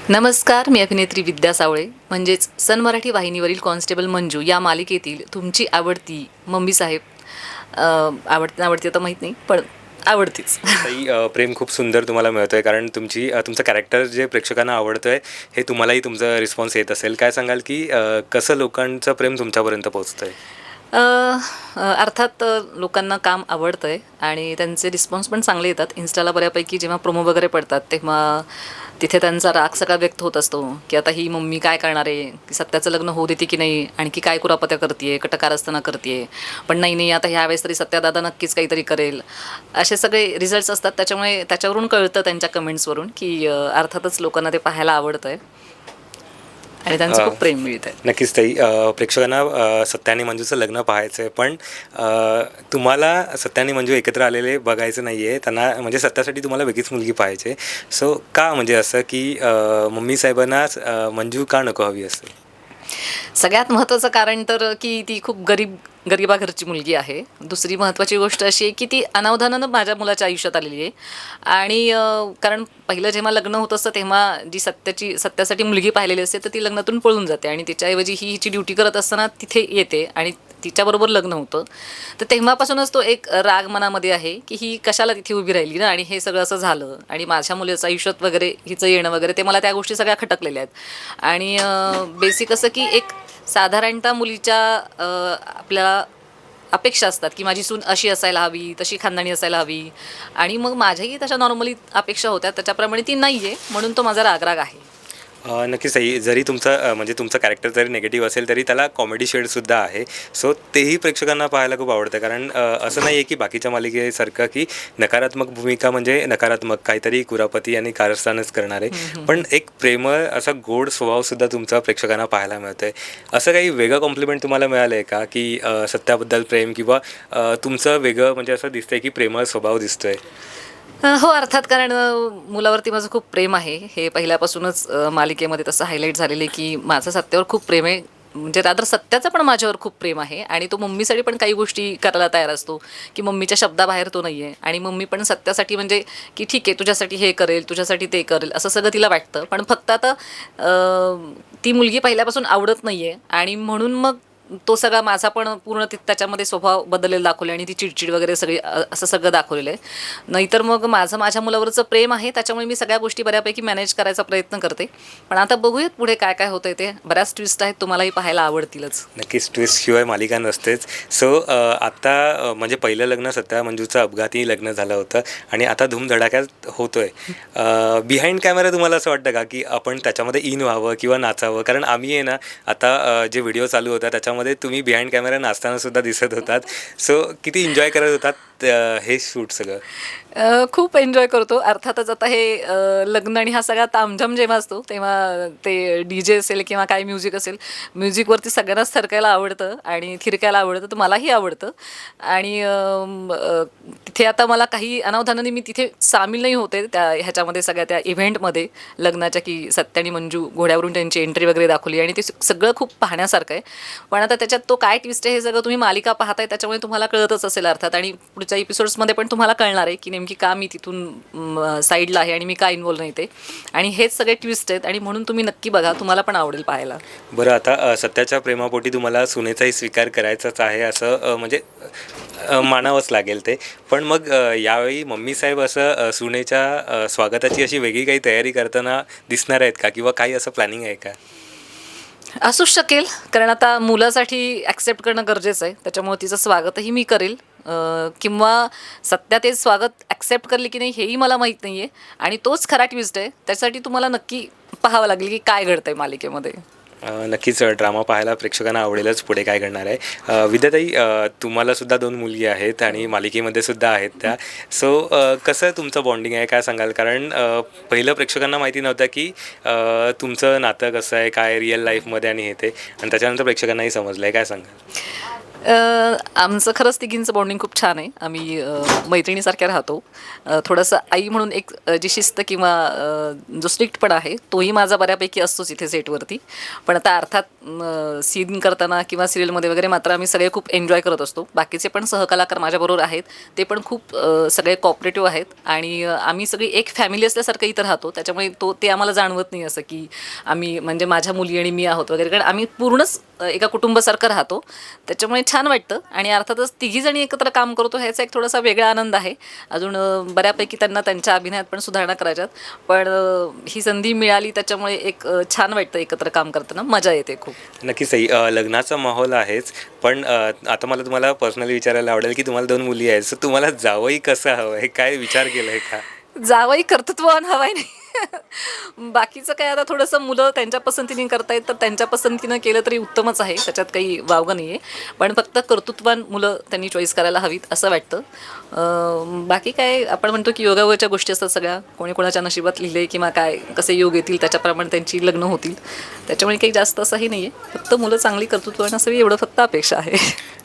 नमस्कार, मी अभिनेत्री विद्या सावळे म्हणजेच सन मराठी वाहिनीवरील कॉन्स्टेबल मंजू या मालिकेतील तुमची आवडती मम्मी साहेब. आवडती आवडती आता माहीत नाही, पण आवडतीच. ताई प्रेम खूप सुंदर तुम्हाला मिळतोय कारण तुमचं कॅरेक्टर जे प्रेक्षकांना आवडतंय हे तुम्हालाही तुमचा रिस्पॉन्स येत असेल. काय सांगाल की कसं लोकांचं प्रेम तुमच्यापर्यंत पोहोचतंय? अ, अर्थात लोकांना काम आवडतं आहे आणि त्यांचे रिस्पॉन्स पण चांगले येतात. इन्स्टाला बऱ्यापैकी जेव्हा प्रोमो वगैरे पडतात, तेव्हा तिथे त्यांचा राग सगळा व्यक्त होत असतो, की आता ही मम्मी काय करणार आहे? की सत्याचं लग्न होऊ देते की नाही? आणखी काय कुरापत्या करतीये, कटकारस्थाना करतीये. पण नाही, आता ह्यावेळेस तरी सत्यादादा नक्कीच काहीतरी करेल. असे सगळे रिझल्ट्स असतात. त्याच्यामुळे त्याच्यावरून कळतं त्यांच्या कमेंट्सवरून, की अर्थातच लोकांना ते पाहायला आवडतंय आणि त्यांचं खूप प्रेम मिळतंय. नक्कीच ताई, प्रेक्षकांना सत्या आणि मंजूचं लग्न पाहायचं आहे, पण तुम्हाला सत्या आणि मंजू एकत्र आलेले बघायचं नाही आहे. त्यांना म्हणजे सत्यासाठी तुम्हाला वेगळीच मुलगी पाहिजे आहे. सो का म्हणजे असं की मम्मी साहेबांना मंजू का नको हवी असेल? सगळ्यात महत्त्वाचं कारण तर की ती खूप गरिबाघरची मुलगी आहे. दुसरी महत्त्वाची गोष्ट अशी आहे की ती अनावधानानं माझ्या मुलाच्या आयुष्यात आलेली आहे. आणि कारण पहिलं जेव्हा लग्न होत असतं तेव्हा जी सत्यासाठी मुलगी पाहिलेली असते, तर ती लग्नातून पळून जाते आणि तिच्याऐवजी ही हिची ड्युटी करत असताना तिथे येते आणि तिच्याबरोबर लग्न होतं. तर तेव्हापासूनच तो एक राग मनामध्ये आहे की ही कशाला तिथे उभी राहिली ना, आणि हे सगळं असं झालं आणि माझ्या मुलाचं आयुष्यात वगैरे हिचं येणं वगैरे ते मला त्या गोष्टी सगळ्या खटकलेल्या आहेत. आणि बेसिक असं की एक साधारणतः मुलीच्या आपल्याला अपेक्षा असतात की माझी सून अशी असायला हवी, तशी खानदानी असायला हवी. आणि मग माझ्याही तशा नॉर्मली अपेक्षा होत्या, त्याच्याप्रमाणे ती नाही आहे, म्हणून तो माझा राग आहे. नक्कीच ताई, जरी म्हणजे तुमचं कॅरेक्टर जरी निगेटिव्ह असेल तरी त्याला कॉमेडी शेडसुद्धा आहे. सो तेही प्रेक्षकांना पाहायला खूप आवडतं कारण असं नाही आहे की बाकीच्या मालिकेसारखं की नकारात्मक भूमिका म्हणजे नकारात्मक काहीतरी कुरापती आणि कारस्थानच करणार आहे. पण एक प्रेमळ असा गोड स्वभावसुद्धा तुमचा प्रेक्षकांना पाहायला मिळतो आहे. असं काही वेगळं कॉम्प्लिमेंट तुम्हाला मिळालं आहे का की सत्याबद्दल प्रेम किंवा तुमचं वेगळं म्हणजे असं दिसतंय की प्रेमळ स्वभाव दिसतोय? हो, अर्थात कारण मुलावरती माझं खूप प्रेम आहे. हे पहिल्यापासूनच मालिकेमध्ये तसं हायलाईट झालेलं आहे, की माझं सत्यावर खूप प्रेम आहे. म्हणजे रादर सत्याचं पण माझ्यावर खूप प्रेम आहे आणि तो मम्मीसाठी पण काही गोष्टी करायला तयार असतो, की मम्मीच्या शब्दाबाहेर तो नाही आहे. आणि मम्मी पण सत्यासाठी म्हणजे, की ठीक आहे तुझ्यासाठी हे करेल, तुझ्यासाठी ते करेल, असं सगळं तिला वाटतं. पण फक्त आता ती मुलगी पहिल्यापासून आवडत नाही आहे आणि म्हणून मग तो सगळा माझा पण पूर्ण त्याच्यामध्ये स्वभाव बदललेला दाखवले आणि ती चिडचिड वगैरे सगळी असं सगळं दाखवलेलं आहे. नाहीतर मग माझं माझ्या मुलावरचं प्रेम आहे, त्याच्यामुळे मी सगळ्या गोष्टी बऱ्यापैकी मॅनेज करायचा प्रयत्न करते. पण आता बघूयात पुढे काय काय होतंय ते. बऱ्याच ट्विस्ट आहेत, तुम्हालाही पाहायला आवडतीलच. नक्कीच, ट्विस्टशिवाय मालिका नसतेच. सो आता म्हणजे पहिलं लग्न सत्या मंजूचं अपघाती लग्न झालं होतं आणि आता धूमधडाक्यात होतोय. बिहाइंड कॅमेरा तुम्हाला असं वाटतं का की आपण त्याच्यामध्ये इन व्हावं किंवा नाचावं? कारण आम्ही आहे ना आता जे व्हिडिओ चालू होता त्याच्यामध्ये तुम्ही बिहाइंड कॅमेरा नाचताना सुद्धा दिसत होतात. सो किती एन्जॉय करत होतात हे शूट सगळं? खूप एन्जॉय करतो. अर्थातच आता हे लग्न आणि हा सगळा तामझाम जेव्हा असतो, तेव्हा ते डी-जे असेल किंवा काय म्युझिक असेल, म्युझिकवरती सगळ्यांनाच थरकायला आवडतं आणि थिरकायला आवडतं. तर मलाही आवडतं. आणि तिथे आता मला काही अनावधानाने मी तिथे सामील नाही होते त्या ह्याच्यामध्ये, सगळ्या त्या इव्हेंटमध्ये लग्नाच्या, की सत्या आणि मंजू घोड्यावरून त्यांची एंट्री वगैरे दाखवली आणि ते सगळं खूप पाहण्यासारखं आहे. पण आता त्याच्यात तो काय ट्विस्ट आहे हे सगळं तुम्ही मालिका पाहताय, त्याच्यामुळे तुम्हाला कळतच असेल अर्थात. आणि पुढच्या एपिसोड्समध्ये पण तुम्हाला कळणार आहे की नेमकी का मी तिथून साईडला आहे आणि मी का इन्व्हॉल्व नाही ते. आणि हेच सगळे ट्विस्ट आहेत आणि म्हणून तुम्ही नक्की बघा, तुम्हाला पण आवडेल पाहायला. बरं, आता सत्याच्या प्रेमापोटी तुम्हाला सुनेचाही स्वीकार करायचाच आहे असं म्हणजे मानावंच लागेल ते. पण मग यावेळी मम्मी साहेब असं सुनेच्या स्वागताची अशी वेगळी काही तयारी करताना दिसणार आहेत का? किंवा काही असं प्लॅनिंग आहे का? असूच शकेल, कारण आता मुलासाठी ॲक्सेप्ट करणं गरजेचं आहे. त्याच्यामुळे तिचं स्वागतही मी करेल. किंवा सत्या ते स्वागत ॲक्सेप्ट करली की नाही हेही मला माहीत नाही आहे. आणि तोच खरा ट्विस्ट आहे. त्यासाठी तुम्हाला नक्की पाहावं लागेल की काय घडतंय मालिकेमध्ये. नक्कीच ड्रामा पाहायला प्रेक्षकांना आवडेलच पुढे काय घडणार आहे. विद्याताई, तुम्हालासुद्धा 2 मुलगी आहेत आणि मालिकेमध्ये सुद्धा आहेत त्या. सो कसं तुमचं बॉन्डिंग आहे काय सांगाल? कारण पहिलं प्रेक्षकांना माहिती नव्हतं की तुमचं नातं कसं आहे, काय रिअल लाईफमध्ये आणि हे ते, आणि त्याच्यानंतर प्रेक्षकांनाही समजलं आहे. काय सांगाल? आमचं खरंच तिघींचं बॉन्डिंग खूप छान आहे. आम्ही मैत्रिणीसारख्या राहतो. थोडंसं आई म्हणून एक जी शिस्त किंवा जो स्ट्रिक्टपणा आहे तोही माझा बऱ्यापैकी असतोच इथे सेटवरती. पण आता अर्थात सीन करताना किंवा सिरियलमध्ये वगैरे मात्र आम्ही सगळे खूप एन्जॉय करत असतो. बाकीचे पण सहकलाकार माझ्याबरोबर आहेत, ते पण खूप सगळे कॉपरेटिव्ह आहेत आणि आम्ही सगळी एक फॅमिली असल्यासारखं इथं राहतो. त्याच्यामुळे ते आम्हाला जाणवत नाही असं की आम्ही म्हणजे माझ्या मुली आणि मी आहोत वगैरे, कारण आम्ही पूर्णच एका कुटुंबासारखं राहतो. त्याच्यामुळे छान वाटतं आणि अर्थातच तिघीजणी एकत्र काम करतो ह्याचा एक थोडासा वेगळा आनंद आहे. अजून बऱ्यापैकी त्यांना त्यांच्या अभिनयात पण सुधारणा करायच्यात, पण ही संधी मिळाली त्याच्यामुळे एक छान वाटतं एकत्र काम करताना, मजा येते खूप. नक्कीच ताई. लग्नाचा माहोल आहेच, पण आता मला तुम्हाला पर्सनली विचारायला आवडेल की तुम्हाला 2 मुली आहेत, सो तुम्हाला जावई कसं हवं आहे? काय विचार केला आहे का? जावई कर्तृत्ववान हवाय नाही. बाकीचं काय आता थोडंसं मुलं त्यांच्या पसंतीने करतायत तर त्यांच्या पसंतीनं केलं तरी उत्तमच आहे, त्याच्यात काही वावगं नाही आहे. पण फक्त कर्तृत्ववान मुलं त्यांनी चॉईस करायला हवीत असं वाटतं. बाकी काय आपण म्हणतो की योगावरच्या गोष्टी असतात सगळ्या, कोणी कोणाच्या नशिबात लिहिले किंवा काय कसे योग येतील त्याच्याप्रमाणे त्यांची लग्न होतील. त्याच्यामुळे काही जास्त असंही नाही आहे, फक्त मुलं चांगली कर्तृत्ववान असावी एवढं फक्त अपेक्षा आहे.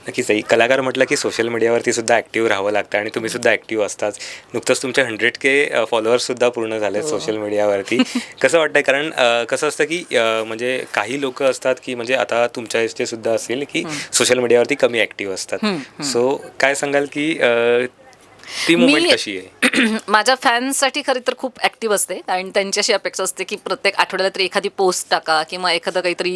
नक्कीच ताई. कलाकार म्हटलं की सोशल मीडियावरती सुद्धा ॲक्टिव्ह राहावं लागतं आणि तुम्ही सुद्धा ॲक्टिव्ह असताच. नुकतंच तुमचे 100K फॉलोअर्ससुद्धा पूर्ण झाले सोशल मीडियावरती. कसं वाटतंय? कारण कसं असतं की म्हणजे काही लोकं असतात की म्हणजे आता तुमच्या एजचे सुद्धा असेल की सोशल मीडियावरती कमी ॲक्टिव्ह असतात. सो काय सांगाल की ती मुवमेंट मी कशी आहे? माझ्या फॅन्ससाठी खरी तर खूप ॲक्टिव्ह असते आणि त्यांची अशी अपेक्षा असते की प्रत्येक आठवड्याला तरी एखादी पोस्ट टाका किंवा एखादं काहीतरी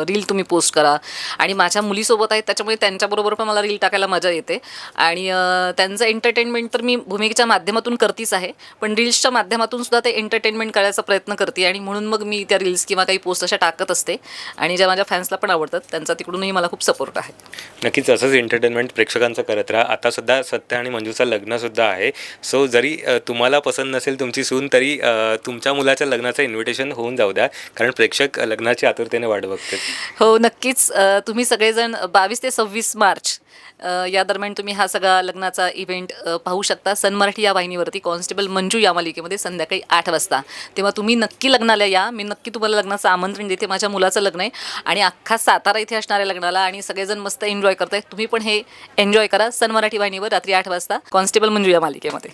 रील तुम्ही पोस्ट करा. आणि माझ्या मुलीसोबत आहेत त्याच्यामुळे त्यांच्याबरोबर पण मला रील टाकायला मजा येते. आणि त्यांचं एंटरटेनमेंट तर मी भूमिकेच्या माध्यमातून करतीच आहे, पण रील्सच्या माध्यमातून सुद्धा ते एंटरटेनमेंट करायचा प्रयत्न करते आणि म्हणून मग मी त्या रील्स किंवा काही पोस्ट अशा टाकत असते आणि ज्या माझ्या फॅन्सला पण आवडतात त्यांचा तिकडूनही मला खूप सपोर्ट आहे. नक्कीच असंच एंटरटेनमेंट प्रेक्षकांचं करत राहा. आता सुद्धा सत्य आणि मंजूचं लग्नसुद्धा आहे. सो जरी तुम्हाला पसंत नसेल तुमची सून, तरी तुमच्या मुलाच्या लग्नाचं इन्व्हिटेशन होऊन जाऊ द्या, कारण प्रेक्षक लग्नाची आतुरतेने वाट बघतात. हो नक्कीच. तुम्ही सगळेजण 22 ते 26 मार्च या दरम्यान तुम्ही हा सगळा लग्नाचा इव्हेंट पाहू शकता सन मराठी या वाहिनीवरती, कॉन्स्टेबल मंजू या मालिकेमध्ये संध्याकाळी 8 वाजता. तेव्हा तुम्ही नक्की लग्नाला या. मी नक्की तुम्हाला लग्नाचं आमंत्रण देते. माझ्या मुलाचं लग्न आहे आणि अख्खा सातारा इथे असणाऱ्या लग्नाला आणि सगळेजण मस्त एन्जॉय करतायत. तुम्ही पण हे एन्जॉय करा सन मराठी वाहिनीवर रात्री 8 वाजता कॉन्स्टेबल मंजू या मालिकेमध्ये.